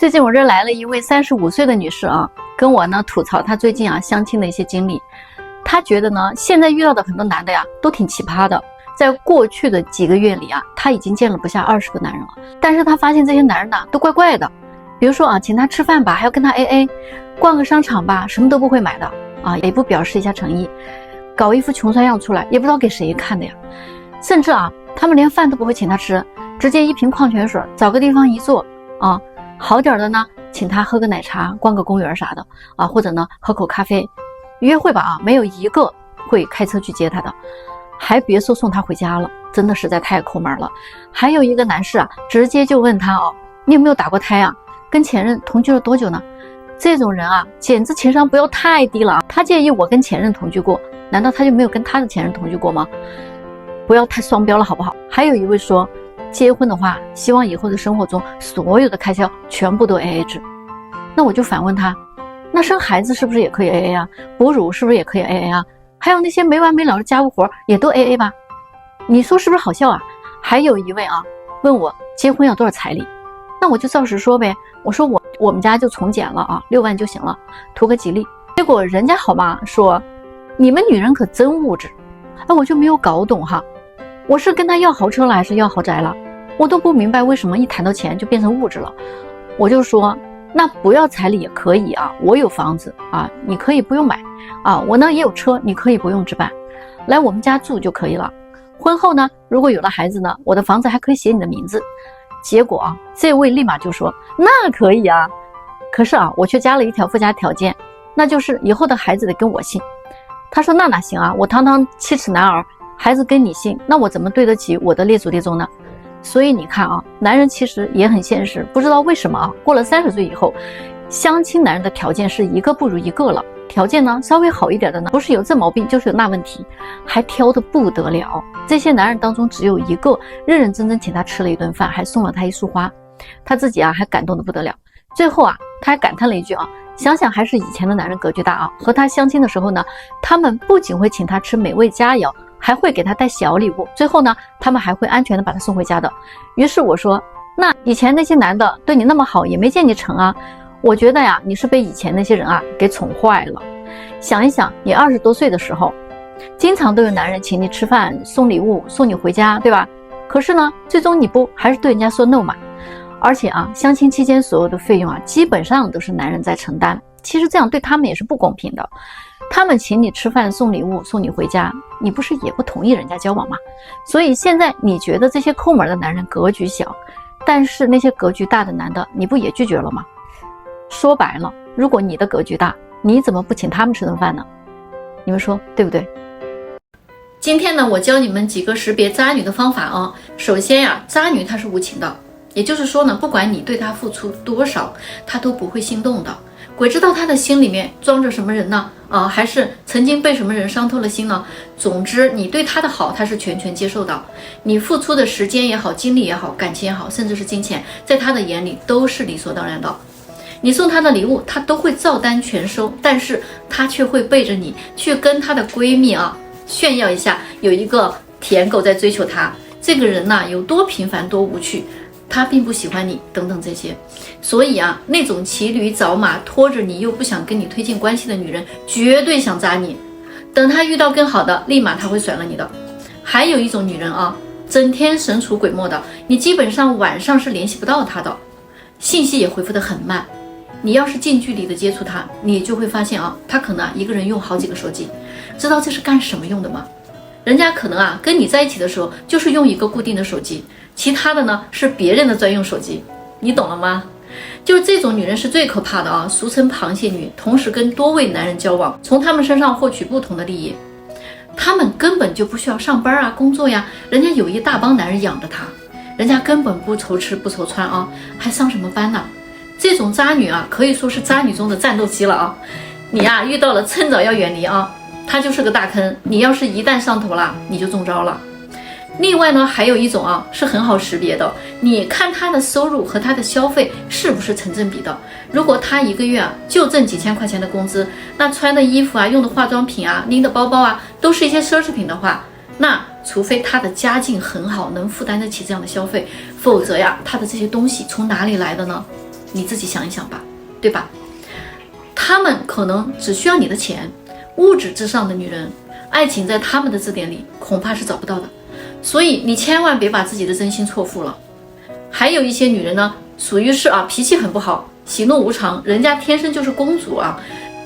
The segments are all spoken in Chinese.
最近我这来了一位35岁的女士啊，跟我呢吐槽她最近相亲的一些经历。她觉得呢，现在遇到的很多男的都挺奇葩的。在过去的几个月里她已经见了不下20个男人了，但是她发现这些男人都怪怪的。比如说请她吃饭吧，还要跟她 AA， 逛个商场吧，什么都不会买的也不表示一下诚意，搞一副穷酸样出来，也不知道给谁看的呀。甚至他们连饭都不会请她吃，直接一瓶矿泉水，找个地方一坐好点的呢，请他喝个奶茶，逛个公园啥的或者呢喝口咖啡，约会吧没有一个会开车去接他的，还别说送他回家了，真的实在太抠门了。还有一个男士直接就问他你有没有打过胎跟前任同居了多久呢？这种人简直情商不要太低了他介意我跟前任同居过，难道他就没有跟他的前任同居过吗？不要太双标了好不好？还有一位说，结婚的话，希望以后的生活中所有的开销全部都 AA 制。那我就反问他，那生孩子是不是也可以 AA 哺乳是不是也可以 AA 还有那些没完没了的家务活也都 AA 吧？你说是不是好笑还有一位问我结婚要多少彩礼，那我就照实说呗，我说我们家就从简了6万就行了，图个吉利。结果人家好吗说，你们女人可真物质。我就没有搞懂我是跟他要豪车了还是要豪宅了？我都不明白为什么一谈到钱就变成物质了。我就说，那不要彩礼也可以我有房子你可以不用买我呢也有车，你可以不用置办，来我们家住就可以了。婚后呢，如果有了孩子呢，我的房子还可以写你的名字。结果这位立马就说那可以可是我却加了一条附加条件，那就是以后的孩子得跟我姓。他说那哪行我堂堂7尺男儿，孩子跟你姓，那我怎么对得起我的列祖列宗呢？所以你看男人其实也很现实，不知道为什么过了30岁以后，相亲男人的条件是一个不如一个了。条件呢稍微好一点的呢，不是有这毛病就是有那问题，还挑得不得了。这些男人当中只有一个认认真真请他吃了一顿饭，还送了他一束花，他自己还感动得不得了。最后他还感叹了一句想想还是以前的男人格局大和他相亲的时候呢，他们不仅会请他吃美味佳肴，还会给他带小礼物，最后呢他们还会安全的把他送回家的。于是我说，那以前那些男的对你那么好，也没见你成我觉得你是被以前那些人给宠坏了。想一想，你20多岁的时候，经常都有男人请你吃饭，送礼物，送你回家，对吧？可是呢，最终你不还是对人家说 no 嘛？而且相亲期间所有的费用基本上都是男人在承担。其实这样对他们也是不公平的。他们请你吃饭，送礼物，送你回家，你不是也不同意人家交往吗？所以现在你觉得这些抠门的男人格局小，但是那些格局大的男的，你不也拒绝了吗？说白了，如果你的格局大，你怎么不请他们吃顿饭呢？你们说对不对？今天呢，我教你们几个识别渣女的方法首先渣女她是无情的，也就是说呢，不管你对她付出多少，她都不会心动的。鬼知道她的心里面装着什么人呢？还是曾经被什么人伤透了心呢？总之，你对她的好，她是全权接受的。你付出的时间也好，精力也好，感情也好，甚至是金钱，在她的眼里都是理所当然的。你送她的礼物，她都会照单全收，但是她却会背着你去跟她的闺蜜炫耀一下，有一个舔狗在追求她，这个人有多平凡多无趣，他并不喜欢你等等这些。所以那种骑驴找马拖着你又不想跟你推进关系的女人，绝对想渣你。等他遇到更好的，立马他会甩了你的。还有一种女人整天神出鬼没的，你基本上晚上是联系不到她的，信息也回复得很慢。你要是近距离的接触她，你就会发现她可能一个人用好几个手机。知道这是干什么用的吗？人家可能跟你在一起的时候就是用一个固定的手机，其他的呢是别人的专用手机，你懂了吗？就是这种女人是最可怕的俗称螃蟹女，同时跟多位男人交往，从他们身上获取不同的利益。他们根本就不需要上班工作呀，人家有一大帮男人养着她，人家根本不愁吃不愁穿还上什么班呢？这种渣女可以说是渣女中的战斗机了你遇到了趁早要远离她就是个大坑，你要是一旦上头了，你就中招了。另外呢，还有一种是很好识别的，你看他的收入和他的消费是不是成正比的。如果他一个月就挣几千块钱的工资，那穿的衣服用的化妆品拎的包包都是一些奢侈品的话，那除非他的家境很好，能负担得起这样的消费，否则他的这些东西从哪里来的呢？你自己想一想吧，对吧？他们可能只需要你的钱，物质之上的女人，爱情在他们的字典里恐怕是找不到的。所以你千万别把自己的真心错付了。还有一些女人呢，属于是脾气很不好，喜怒无常，人家天生就是公主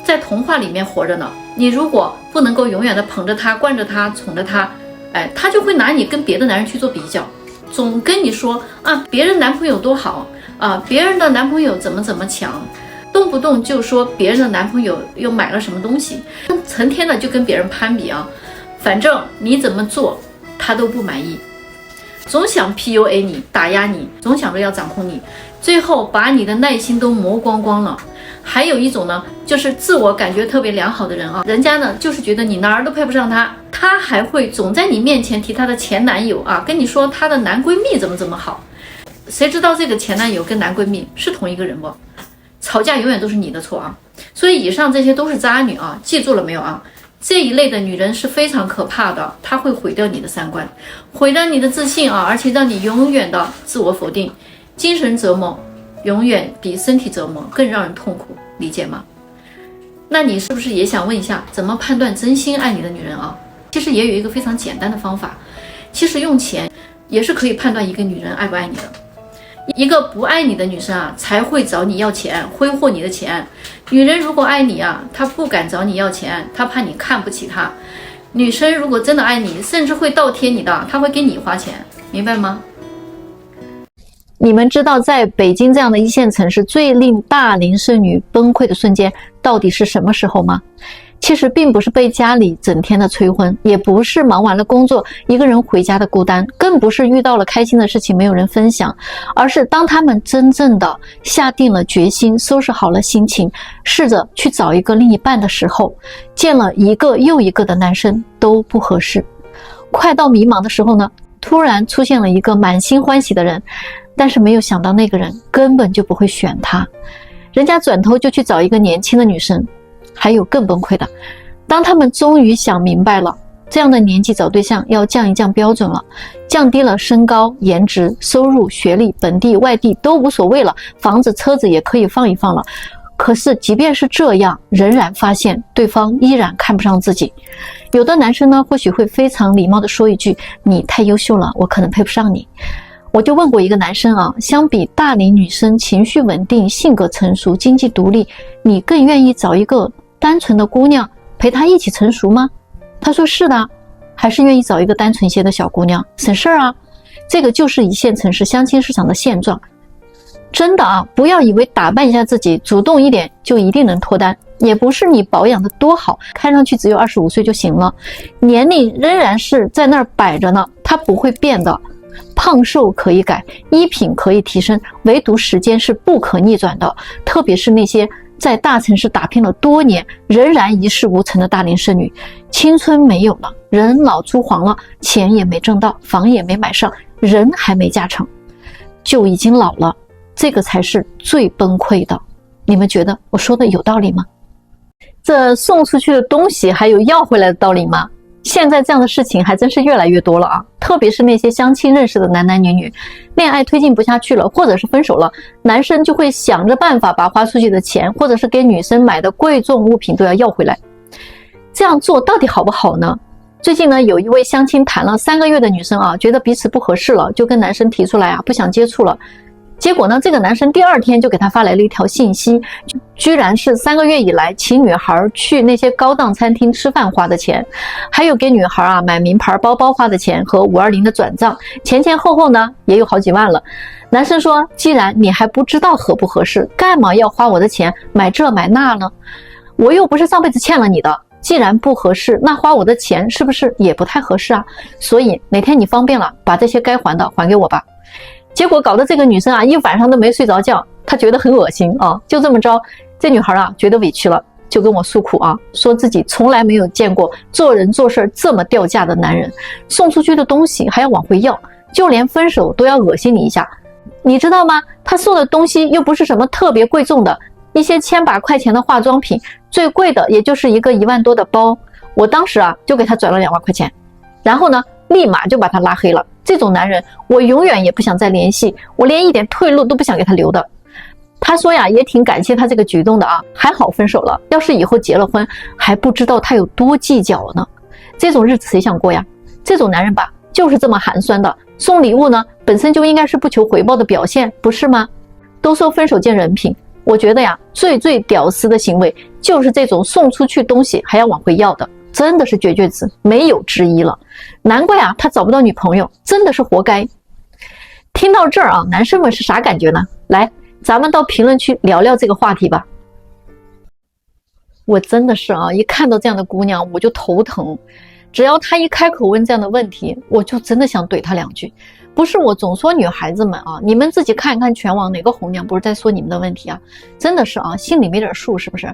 在童话里面活着呢。你如果不能够永远的捧着她、惯着她、宠着她，她就会拿你跟别的男人去做比较，总跟你说别人男朋友多好别人的男朋友怎么强，动不动就说别人的男朋友又买了什么东西，成天的就跟别人攀比反正你怎么做他都不满意，总想 PUA 你、打压你，总想着要掌控你，最后把你的耐心都磨光光了。还有一种呢，就是自我感觉特别良好的人人家呢就是觉得你哪儿都配不上他，他还会总在你面前提他的前男友跟你说他的男闺蜜怎么好，谁知道这个前男友跟男闺蜜是同一个人不？吵架永远都是你的错所以以上这些都是渣女记住了没有这一类的女人是非常可怕的，她会毁掉你的三观，毁掉你的自信而且让你永远的自我否定，精神折磨永远比身体折磨更让人痛苦，理解吗？那你是不是也想问一下，怎么判断真心爱你的女人其实也有一个非常简单的方法，其实用钱也是可以判断一个女人爱不爱你的。一个不爱你的女生才会找你要钱，挥霍你的钱。女人如果爱你她不敢找你要钱，她怕你看不起她。女生如果真的爱你，甚至会倒贴你的，她会给你花钱，明白吗？你们知道在北京这样的一线城市，最令大龄剩女崩溃的瞬间到底是什么时候吗？其实并不是被家里整天的催婚，也不是忙完了工作一个人回家的孤单，更不是遇到了开心的事情没有人分享，而是当他们真正的下定了决心，收拾好了心情，试着去找一个另一半的时候，见了一个又一个的男生都不合适。快到迷茫的时候呢，突然出现了一个满心欢喜的人，但是没有想到那个人根本就不会选他，人家转头就去找一个年轻的女生。还有更崩溃的，当他们终于想明白了，这样的年纪找对象要降一降标准了，降低了身高、颜值、收入、学历，本地外地都无所谓了，房子车子也可以放一放了。可是即便是这样，仍然发现对方依然看不上自己。有的男生呢，或许会非常礼貌地说一句，你太优秀了，我可能配不上你。我就问过一个男生相比大龄女生情绪稳定、性格成熟、经济独立，你更愿意找一个单纯的姑娘陪她一起成熟吗？他说是的，还是愿意找一个单纯些的小姑娘，省事儿这个就是一线城市相亲市场的现状。真的不要以为打扮一下自己，主动一点就一定能脱单，也不是你保养的多好，看上去只有25岁就行了，年龄仍然是在那儿摆着呢，它不会变的。胖瘦可以改，衣品可以提升，唯独时间是不可逆转的。特别是那些在大城市打拼了多年，仍然一事无成的大龄剩女，青春没有了，人老珠黄了，钱也没挣到，房也没买上，人还没嫁成，就已经老了，这个才是最崩溃的。你们觉得我说的有道理吗？这送出去的东西还有要回来的道理吗？现在这样的事情还真是越来越多了特别是那些相亲认识的男男女女，恋爱推进不下去了，或者是分手了，男生就会想着办法把花出去的钱，或者是给女生买的贵重物品都要回来。这样做到底好不好呢？最近呢，有一位相亲谈了3个月的女生觉得彼此不合适了，就跟男生提出来不想接触了。结果呢，这个男生第2天就给他发来了一条信息，居然是3个月以来请女孩去那些高档餐厅吃饭花的钱，还有给女孩买名牌包包花的钱和520的转账，前前后后呢也有好几万了。男生说，既然你还不知道合不合适，干嘛要花我的钱买这买那呢？我又不是上辈子欠了你的，既然不合适，那花我的钱是不是也不太合适所以哪天你方便了，把这些该还的还给我吧。结果搞得这个女生一晚上都没睡着觉，她觉得很恶心就这么着，这女孩觉得委屈了，就跟我诉苦说自己从来没有见过做人做事这么掉价的男人，送出去的东西还要往回要，就连分手都要恶心你一下。你知道吗？他送的东西又不是什么特别贵重的，一些千把块钱的化妆品，最贵的也就是一个1万多的包。我当时就给他转了2万块钱，然后呢立马就把他拉黑了。这种男人我永远也不想再联系，我连一点退路都不想给他留的。他说呀，也挺感谢他这个举动的啊，还好分手了，要是以后结了婚，还不知道他有多计较呢。这种日子谁想过呀？这种男人吧，就是这么寒酸的。送礼物呢，本身就应该是不求回报的表现，不是吗？都说分手见人品，我觉得呀，最屌丝的行为就是这种送出去东西还要往回要的，真的是绝绝子，没有之一了。难怪啊，他找不到女朋友，真的是活该。听到这儿啊，男生们是啥感觉呢？来，咱们到评论区聊聊这个话题吧。我真的是啊，一看到这样的姑娘我就头疼，只要她一开口问这样的问题，我就真的想怼她2句。不是我总说女孩子们啊，你们自己看一看全网哪个红娘不是在说你们的问题啊？真的是啊，心里没点数是不是？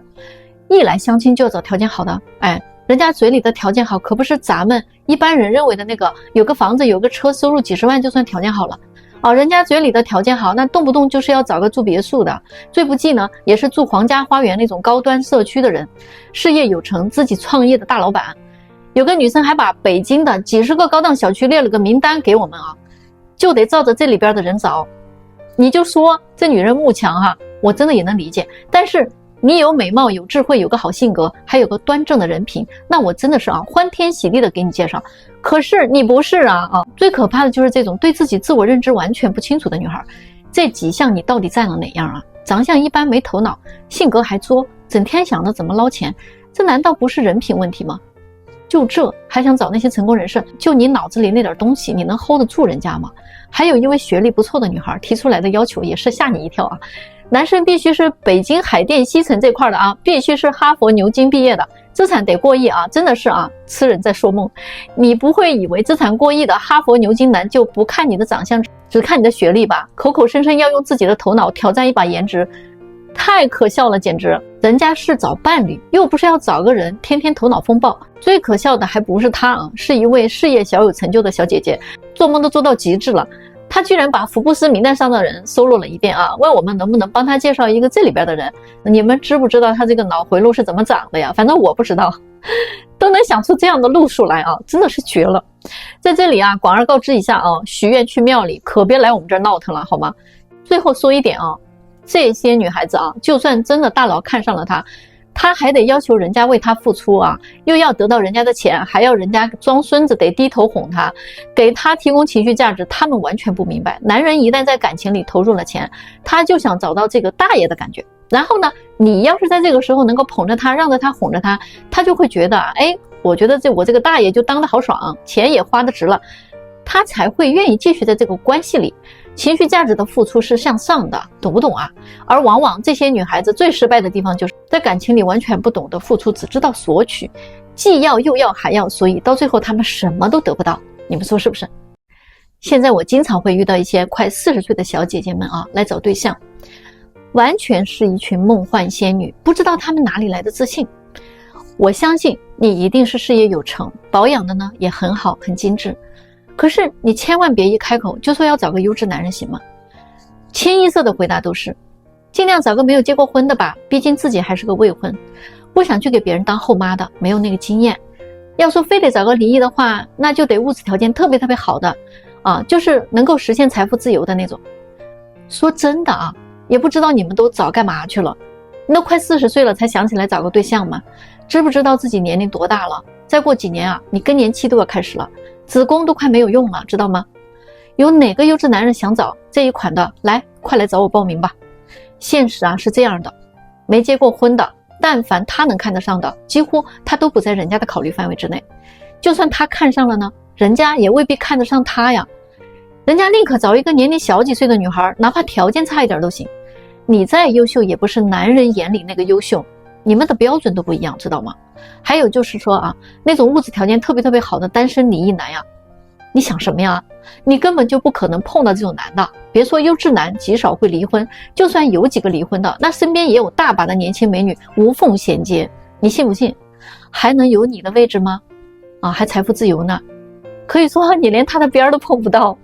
一来相亲就要找条件好的，哎，人家嘴里的条件好可不是咱们一般人认为的那个有个房子有个车收入几十万就算条件好了。人家嘴里的条件好，那动不动就是要找个住别墅的，最不济呢也是住皇家花园那种高端社区的人，事业有成，自己创业的大老板。有个女生还把北京的几十个高档小区列了个名单给我们啊，就得照着这里边的人找。你就说这女人慕强哈，我真的也能理解，但是你有美貌有智慧有个好性格还有个端正的人品，那我真的是欢天喜地的给你介绍。可是你不是啊，最可怕的就是这种对自己自我认知完全不清楚的女孩。这几项你到底占了哪样啊？长相一般没头脑，性格还作，整天想着怎么捞钱，这难道不是人品问题吗？就这还想找那些成功人士，就你脑子里那点东西你能 hold 得住人家吗？还有一位学历不错的女孩提出来的要求也是吓你一跳啊，男生必须是北京海淀西城这块的啊，必须是哈佛牛津毕业的，资产得过亿啊，真的是啊，痴人在说梦。你不会以为资产过亿的哈佛牛津男就不看你的长相，只看你的学历吧？口口声声要用自己的头脑挑战一把颜值，太可笑了，简直。人家是找伴侣，又不是要找个人天天头脑风暴。最可笑的还不是他啊，是一位事业小有成就的小姐姐，做梦都做到极致了。她居然把福布斯名单上的人搜罗了一遍啊，问我们能不能帮她介绍一个这里边的人。你们知不知道她这个脑回路是怎么长的呀？反正我不知道，都能想出这样的路数来啊，真的是绝了。在这里啊，广而告之一下啊，许愿去庙里，可别来我们这儿闹腾了，好吗？最后说一点啊，这些女孩子啊，就算真的大佬看上了她还得要求人家为她付出啊，又要得到人家的钱，还要人家装孙子得低头哄她，给她提供情绪价值。他们完全不明白，男人一旦在感情里投入了钱，他就想找到这个大爷的感觉。然后呢，你要是在这个时候能够捧着他，让着他，哄着他，他就会觉得哎，我觉得我这个大爷就当得好爽，钱也花得值了，他才会愿意继续在这个关系里。情绪价值的付出是向上的，懂不懂啊？而往往这些女孩子最失败的地方，就是在感情里完全不懂得付出，只知道索取，既要又要还要，所以到最后她们什么都得不到。你们说是不是？现在我经常会遇到一些快40岁的小姐姐们啊，来找对象，完全是一群梦幻仙女，不知道她们哪里来的自信。我相信你一定是事业有成，保养的呢也很好，很精致。可是你千万别一开口就说要找个优质男人，行吗？清一色的回答都是尽量找个没有结过婚的吧，毕竟自己还是个未婚，不想去给别人当后妈的，没有那个经验。要说非得找个离异的话，那就得物质条件特别特别好的啊，就是能够实现财富自由的那种。说真的啊，也不知道你们都早干嘛去了，你都快40岁了才想起来找个对象吗？知不知道自己年龄多大了？再过几年啊，你更年期都要开始了，子宫都快没有用了，知道吗？有哪个优质男人想找这一款的，来，快来找我报名吧。现实啊是这样的，没结过婚的，但凡他能看得上的，几乎他都不在人家的考虑范围之内。就算他看上了呢，人家也未必看得上他呀。人家宁可找一个年龄小几岁的女孩，哪怕条件差一点都行。你再优秀也不是男人眼里那个优秀，你们的标准都不一样，知道吗？还有就是说啊，那种物质条件特别特别好的单身离异男呀，你想什么呀？你根本就不可能碰到这种男的。别说优质男极少会离婚，就算有几个离婚的，那身边也有大把的年轻美女无缝衔接，你信不信？还能有你的位置吗？啊，还财富自由呢？可以说你连他的边都碰不到。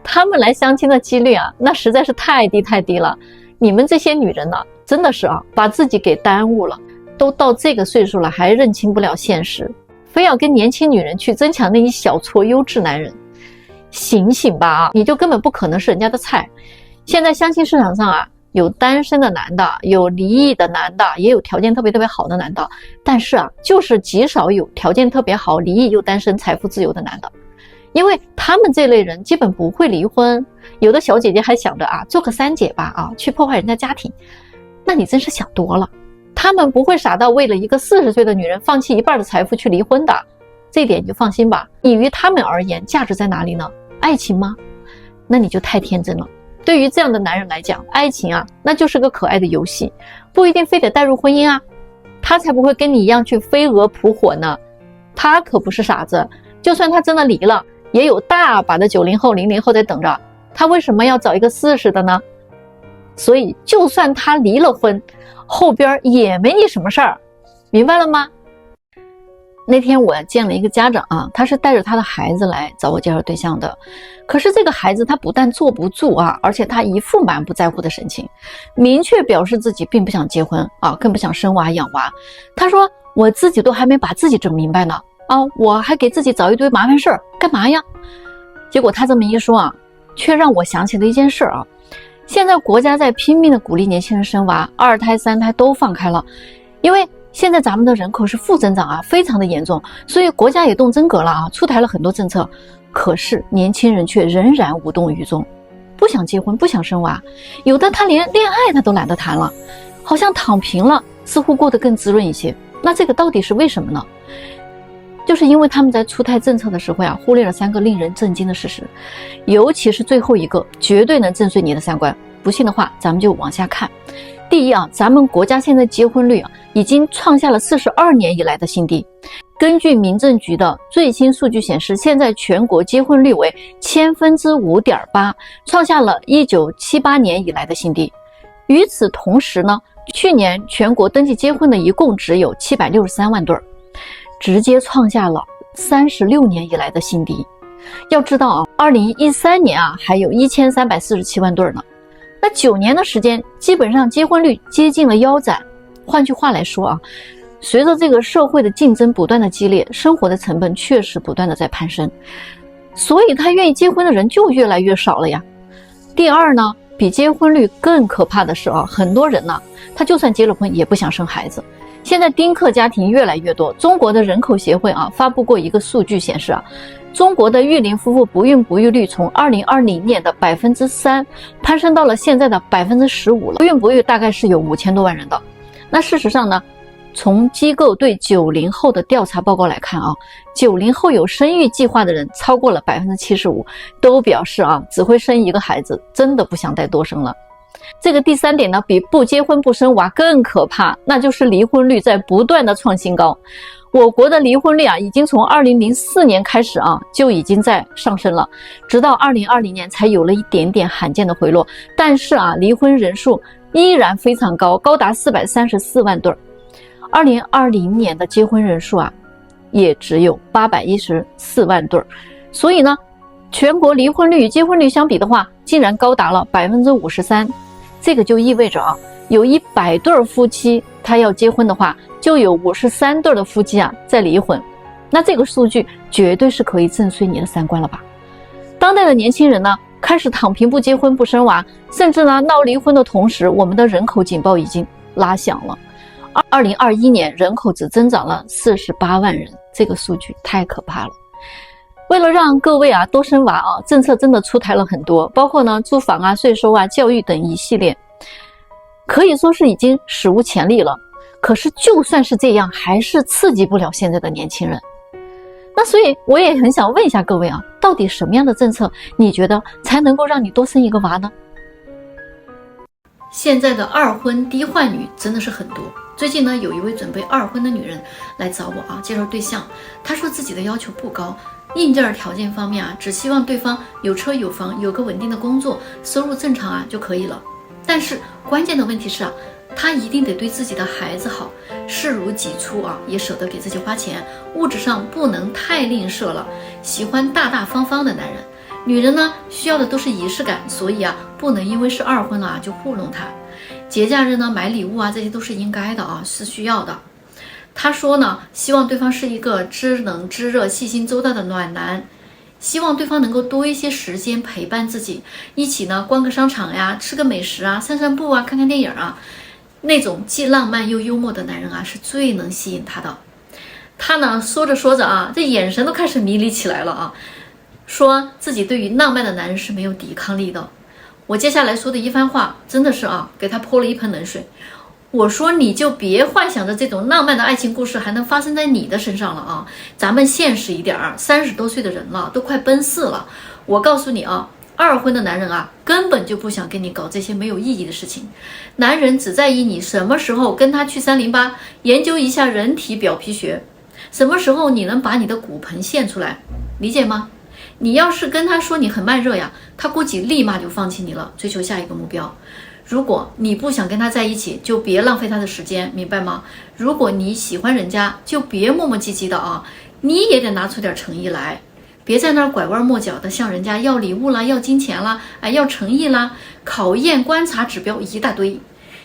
他们来相亲的几率啊，那实在是太低太低了。你们这些女人呢，真的是啊，把自己给耽误了。都到这个岁数了，还认清不了现实，非要跟年轻女人去争抢那一小撮优质男人，醒醒吧啊！你就根本不可能是人家的菜。现在相亲市场上啊，有单身的男的，有离异的男的，也有条件特别好的男的，但是啊，就是极少有条件特别好、离异又单身、财富自由的男的。因为他们这类人基本不会离婚，有的小姐姐还想着啊，做个三姐吧啊，去破坏人家家庭。那你真是想多了，他们不会傻到为了一个40岁的女人放弃一半的财富去离婚的，这一点你就放心吧。你于他们而言，价值在哪里呢？爱情吗？那你就太天真了。对于这样的男人来讲，爱情啊，那就是个可爱的游戏，不一定非得带入婚姻啊。他才不会跟你一样去飞蛾扑火呢。他可不是傻子，就算他真的离了，也有大把的90后、00后在等着。他为什么要找一个40的呢？所以就算他离了婚，后边也没你什么事儿，明白了吗？那天我见了一个家长啊，他是带着他的孩子来找我介绍对象的。可是这个孩子他不但坐不住啊，而且他一副满不在乎的神情，明确表示自己并不想结婚啊，更不想生娃养娃。他说我自己都还没把自己整明白呢啊，我还给自己找一堆麻烦事儿干嘛呀？结果他这么一说啊，却让我想起了一件事啊。现在国家在拼命的鼓励年轻人生娃，2胎3胎都放开了，因为现在咱们的人口是负增长啊，非常的严重，所以国家也动真格了啊，出台了很多政策。可是年轻人却仍然无动于衷，不想结婚，不想生娃，有的他连恋爱他都懒得谈了，好像躺平了，似乎过得更滋润一些。那这个到底是为什么呢？就是因为他们在出台政策的时候呀，忽略了3个令人震惊的事实，尤其是最后一个，绝对能震碎你的三观。不信的话，咱们就往下看。第一啊，咱们国家现在结婚率啊，已经创下了42年以来的新低。根据民政局的最新数据显示，现在全国结婚率为5.8%，创下了1978年以来的新低。与此同时呢，去年全国登记结婚的一共只有763万对，直接创下了36年以来的新低。要知道啊，2013年啊还有1347万对呢。那9年的时间，基本上结婚率接近了腰斩。换句话来说啊，随着这个社会的竞争不断的激烈，生活的成本确实不断的在攀升，所以他愿意结婚的人就越来越少了呀。第二呢，比结婚率更可怕的是啊，很多人呢，他就算结了婚也不想生孩子。现在丁克家庭越来越多，中国的人口协会啊发布过一个数据显示啊，中国的育龄夫妇不孕不育率从2020年的3%攀升到了现在的15%了，不孕不育大概是有5000多万人的。那事实上呢，从机构对90后的调查报告来看啊，90后有生育计划的人超过了75%，都表示啊，只会生一个孩子，真的不想再多生了。这个第3点呢，比不结婚不生娃更可怕，那就是离婚率在不断的创新高。我国的离婚率啊，已经从2004年开始啊，就已经在上升了，直到2020年才有了一点点罕见的回落。但是啊，离婚人数依然非常高，高达434万对。2020年的结婚人数啊，也只有814万对。所以呢，全国离婚率与结婚率相比的话，竟然高达了53%。这个就意味着啊，有100对夫妻他要结婚的话，就有53对的夫妻啊在离婚。那这个数据绝对是可以震碎你的三观了吧？当代的年轻人呢，开始躺平不结婚不生娃，甚至呢闹离婚的同时，我们的人口警报已经拉响了。2021年人口只增长了48万人，这个数据太可怕了。为了让各位啊多生娃啊，政策真的出台了很多，包括呢住房啊、税收啊、教育等一系列，可以说是已经史无前例了。可是就算是这样，还是刺激不了现在的年轻人。那所以我也很想问一下各位啊，到底什么样的政策你觉得才能够让你多生一个娃呢？现在的二婚低换女真的是很多。最近呢，有一位准备2婚的女人来找我啊，介绍对象。她说自己的要求不高，硬件条件方面啊，只希望对方有车有房，有个稳定的工作，收入正常啊就可以了。但是关键的问题是啊，她一定得对自己的孩子好，视如己出啊，也舍得给自己花钱，物质上不能太吝啬了，喜欢大大方方的男人。女人呢，需要的都是仪式感，所以啊，不能因为是2婚了啊就糊弄他。节假日呢，买礼物啊，这些都是应该的啊，是需要的。他说呢，希望对方是一个知冷知热、细心周到的暖男，希望对方能够多一些时间陪伴自己，一起呢逛个商场呀，吃个美食啊，散散步啊，看看电影啊。那种既浪漫又幽默的男人啊，是最能吸引他的。他呢说着说着啊，这眼神都开始迷离起来了啊，说自己对于浪漫的男人是没有抵抗力的。我接下来说的一番话真的是啊，给他泼了一盆冷水。我说你就别幻想着这种浪漫的爱情故事还能发生在你的身上了啊，咱们现实一点，30多岁的人了，都快奔4了。我告诉你啊，二婚的男人啊，根本就不想跟你搞这些没有意义的事情。男人只在意你什么时候跟他去308研究一下人体表皮学，什么时候你能把你的骨盆献出来，理解吗？你要是跟他说你很慢热呀，他估计立马就放弃你了，追求下一个目标。如果你不想跟他在一起，就别浪费他的时间，明白吗？如果你喜欢人家，就别磨磨唧唧的啊，你也得拿出点诚意来，别在那儿拐弯抹角的向人家要礼物啦，要金钱啦，要诚意啦，考验观察指标一大堆。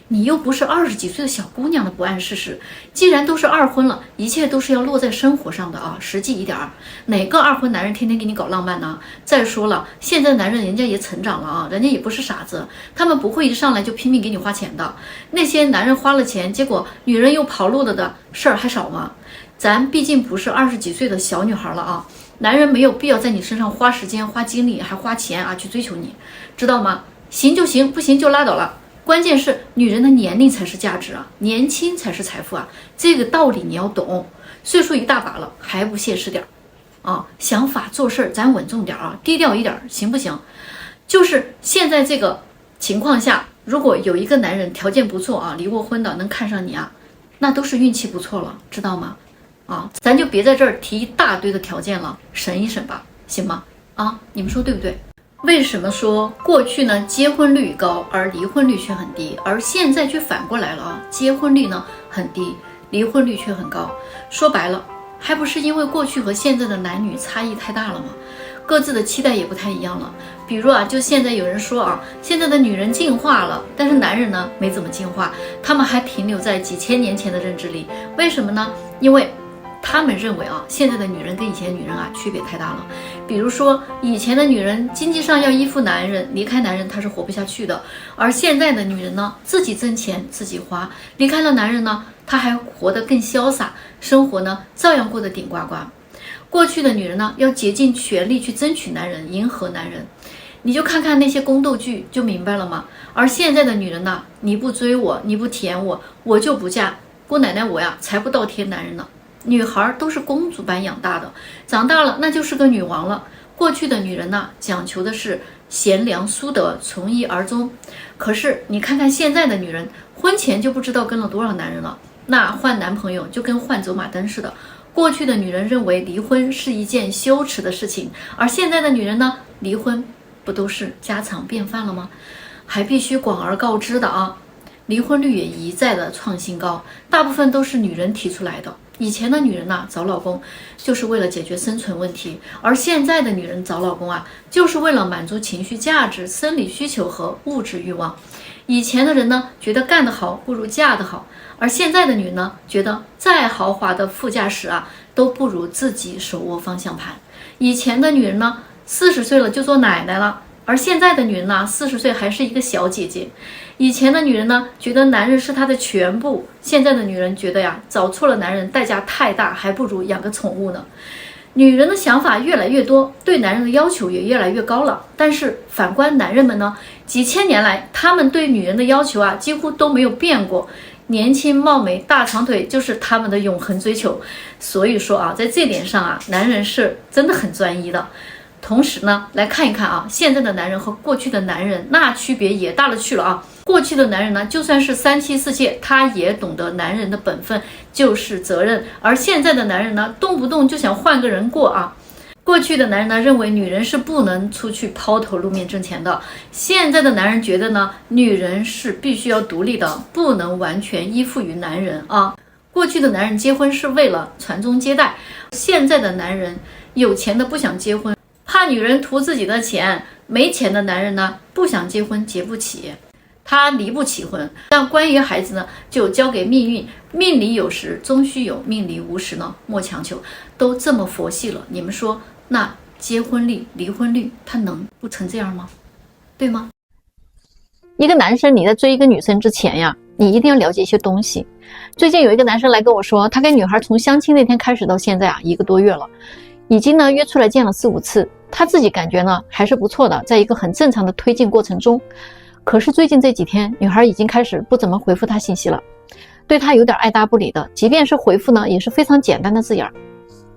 你又不是20几岁的小姑娘的不谙世事，既然都是二婚了，一切都是要落在生活上的啊，实际一点儿。哪个二婚男人天天给你搞浪漫呢？再说了，现在男人人家也成长了啊，人家也不是傻子，他们不会一上来就拼命给你花钱的。那些男人花了钱，结果女人又跑路了的事儿还少吗？咱毕竟不是20几岁的小女孩了啊，男人没有必要在你身上花时间、花精力，还花钱啊去追求你，知道吗？行就行，不行就拉倒了。关键是女人的年龄才是价值啊，年轻才是财富啊，这个道理你要懂。岁数一大把了还不现实点啊，想法做事咱稳重点啊，低调一点行不行？就是现在这个情况下，如果有一个男人条件不错啊，离过婚的能看上你啊，那都是运气不错了，知道吗？啊，咱就别在这儿提一大堆的条件了，审一审吧，行吗？啊，你们说对不对？为什么说过去呢结婚率高而离婚率却很低，而现在却反过来了啊？结婚率呢很低，离婚率却很高。说白了，还不是因为过去和现在的男女差异太大了吗？各自的期待也不太一样了。比如啊，就现在有人说啊，现在的女人进化了，但是男人呢没怎么进化，他们还停留在几千年前的认知里。为什么呢？因为他们认为啊，现在的女人跟以前的女人啊区别太大了。比如说，以前的女人经济上要依附男人，离开男人她是活不下去的；而现在的女人呢，自己挣钱自己花，离开了男人呢，她还活得更潇洒，生活呢照样过得顶呱呱。过去的女人呢，要竭尽全力去争取男人，迎合男人。你就看看那些宫斗剧就明白了吗？而现在的女人呢，你不追我，你不舔我，我就不嫁。姑奶奶我呀，才不倒贴男人呢。女孩都是公主般养大的，长大了那就是个女王了。过去的女人呢，讲求的是贤良淑德，从一而终。可是你看看现在的女人，婚前就不知道跟了多少男人了，那换男朋友就跟换走马灯似的。过去的女人认为离婚是一件羞耻的事情，而现在的女人呢，离婚不都是家常便饭了吗？还必须广而告之的啊！离婚率也一再的创新高，大部分都是女人提出来的。以前的女人呢，找老公就是为了解决生存问题，而现在的女人找老公啊，就是为了满足情绪价值、生理需求和物质欲望。以前的人呢，觉得干得好不如嫁得好，而现在的女人呢，觉得再豪华的副驾驶啊，都不如自己手握方向盘。以前的女人呢，40岁了就做奶奶了，而现在的女人呢，40岁还是一个小姐姐。以前的女人呢，觉得男人是她的全部，现在的女人觉得呀，找错了男人代价太大，还不如养个宠物呢。女人的想法越来越多，对男人的要求也越来越高了。但是反观男人们呢，几千年来，他们对女人的要求啊，几乎都没有变过。年轻貌美大长腿就是他们的永恒追求。所以说啊，在这点上啊，男人是真的很专一的。同时呢，来看一看啊，现在的男人和过去的男人那区别也大了去了啊。过去的男人呢，就算是3妻4妾，他也懂得男人的本分就是责任，而现在的男人呢，动不动就想换个人过啊。过去的男人呢，认为女人是不能出去抛头露面挣钱的，现在的男人觉得呢，女人是必须要独立的，不能完全依附于男人啊。过去的男人结婚是为了传宗接代，现在的男人有钱的不想结婚，怕女人图自己的钱，没钱的男人呢，不想结婚结不起，他离不起婚。但关于孩子呢，就交给命运，命里有时终须有，命里无时呢莫强求。都这么佛系了，你们说那结婚率、离婚率，它能不成这样吗？对吗？一个男生你在追一个女生之前呀，你一定要了解一些东西。最近有一个男生来跟我说，他跟女孩从相亲那天开始到现在啊，1个多月了，已经呢约出来见了4、5次，他自己感觉呢还是不错的，在一个很正常的推进过程中。可是最近这几天，女孩已经开始不怎么回复他信息了，对他有点爱答不理的，即便是回复呢，也是非常简单的字眼。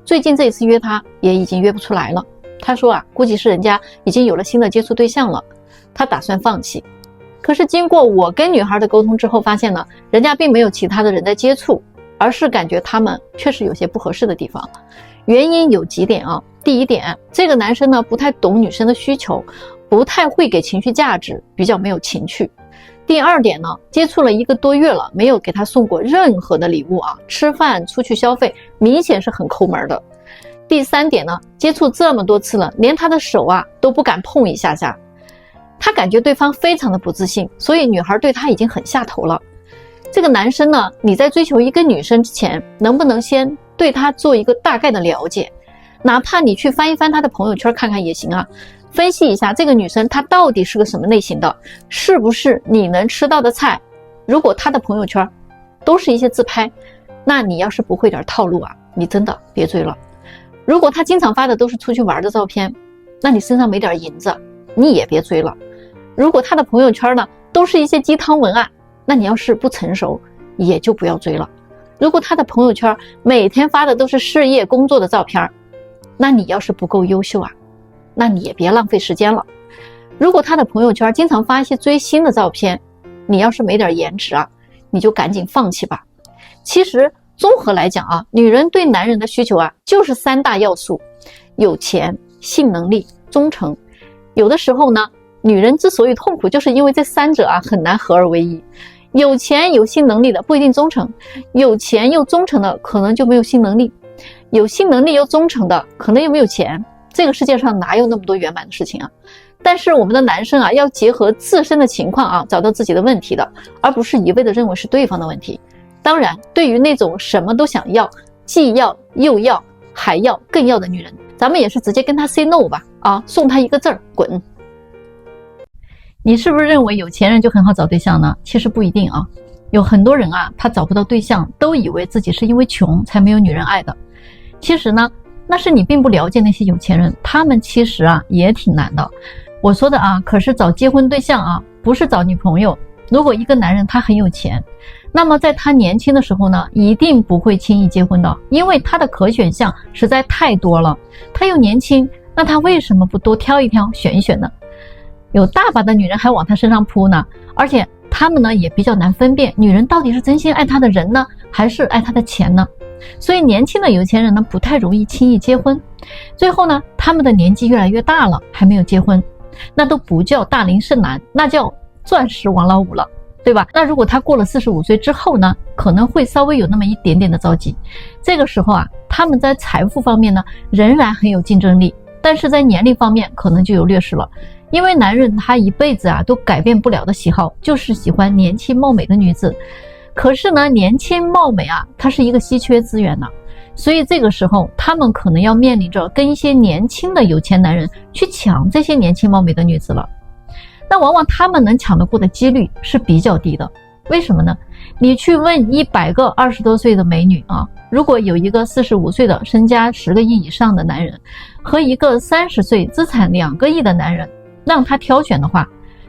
最近这一次约他也已经约不出来了。他说啊，估计是人家已经有了新的接触对象了，他打算放弃。可是经过我跟女孩的沟通之后，发现呢，人家并没有其他的人在接触，而是感觉他们确实有些不合适的地方。原因有几点啊。第一点，这个男生呢不太懂女生的需求，不太会给情绪价值，比较没有情趣。第二点呢，接触了1个多月了，没有给他送过任何的礼物啊，吃饭出去消费明显是很抠门的。第三点呢，接触这么多次了，连他的手啊都不敢碰一下下，他感觉对方非常的不自信，所以女孩对他已经很下头了。这个男生呢，你在追求一个女生之前，能不能先对她做一个大概的了解，哪怕你去翻一翻她的朋友圈看看也行啊，分析一下这个女生她到底是个什么类型的，是不是你能吃到的菜。如果她的朋友圈都是一些自拍，那你要是不会点套路啊，你真的别追了。如果她经常发的都是出去玩的照片，那你身上没点银子，你也别追了。如果她的朋友圈呢都是一些鸡汤文案，那你要是不成熟也就不要追了。如果她的朋友圈每天发的都是事业工作的照片，那你要是不够优秀啊，那你也别浪费时间了。如果她的朋友圈经常发一些追星的照片，你要是没点颜值啊，你就赶紧放弃吧。其实综合来讲啊，女人对男人的需求啊就是3大要素：有钱、性能力、忠诚。有的时候呢，女人之所以痛苦，就是因为这3者啊很难合二为一。有钱有性能力的不一定忠诚，有钱又忠诚的可能就没有性能力，有性能力又忠诚的可能又没有钱。这个世界上哪有那么多圆满的事情啊？但是我们的男生啊，要结合自身的情况啊，找到自己的问题的，而不是一味的认为是对方的问题。当然，对于那种什么都想要，既要又要还要更要的女人，咱们也是直接跟她 say no 吧，啊，送她一个字儿，滚。你是不是认为有钱人就很好找对象呢？其实不一定啊。有很多人啊，他找不到对象，都以为自己是因为穷才没有女人爱的。其实呢，那是你并不了解那些有钱人，他们其实啊也挺难的。我说的啊，可是找结婚对象啊，不是找女朋友。如果一个男人他很有钱，那么在他年轻的时候呢，一定不会轻易结婚的，因为他的可选项实在太多了。他又年轻，那他为什么不多挑一挑选一选呢？有大把的女人还往他身上扑呢，而且他们呢也比较难分辨女人到底是真心爱他的人呢，还是爱他的钱呢。所以年轻的有钱人呢不太容易轻易结婚，最后呢他们的年纪越来越大了还没有结婚，那都不叫大龄剩男，那叫钻石王老五了，对吧？那如果他过了45岁之后呢，可能会稍微有那么一点点的着急。这个时候啊，他们在财富方面呢仍然很有竞争力，但是在年龄方面可能就有劣势了。因为男人他一辈子啊都改变不了的喜好就是喜欢年轻貌美的女子，可是呢年轻貌美啊它是一个稀缺资源呢，所以这个时候他们可能要面临着跟一些年轻的有钱男人去抢这些年轻貌美的女子了。那往往他们能抢得过的几率是比较低的。为什么呢？你去问100个20多岁的美女啊，如果有一个45岁的身家10个亿以上的男人和一个30岁资产2个亿的男人，让他挑选的话，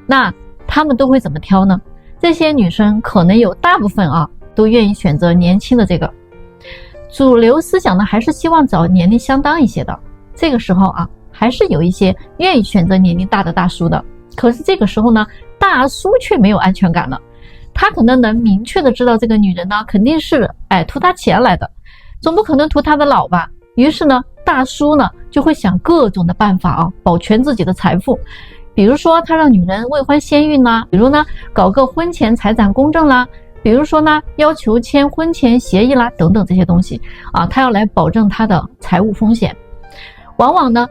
那他们都会怎么挑呢？这些女生可能有大部分啊都愿意选择年轻的这个。主流思想呢还是希望找年龄相当一些的，这个时候啊还是有一些愿意选择年龄大的大叔的。可是这个时候呢，大叔却没有安全感了，他可能能明确的知道这个女人呢肯定是图他钱来的，总不可能图他的老吧。于是呢大叔呢就会想各种的办法啊，保全自己的财富。比如说他让女人未婚先孕啦，比如呢搞个婚前财产公证啦，比如说呢要求签婚前协议啦，等等这些东西啊，他要来保证他的财务风险。往往呢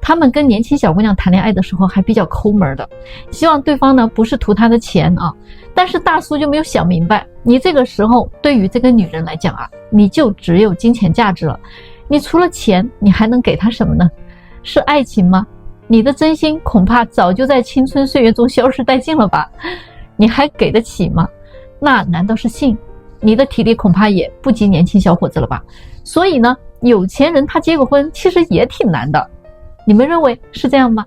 他们跟年轻小姑娘谈恋爱的时候还比较抠门的，希望对方呢不是图他的钱啊。但是大叔就没有想明白，你这个时候对于这个女人来讲啊，你就只有金钱价值了，你除了钱你还能给她什么呢？是爱情吗？你的真心恐怕早就在青春岁月中消失殆尽了吧？你还给得起吗？那难道是性？你的体力恐怕也不及年轻小伙子了吧？所以呢，有钱人他结个婚其实也挺难的。你们认为是这样吗？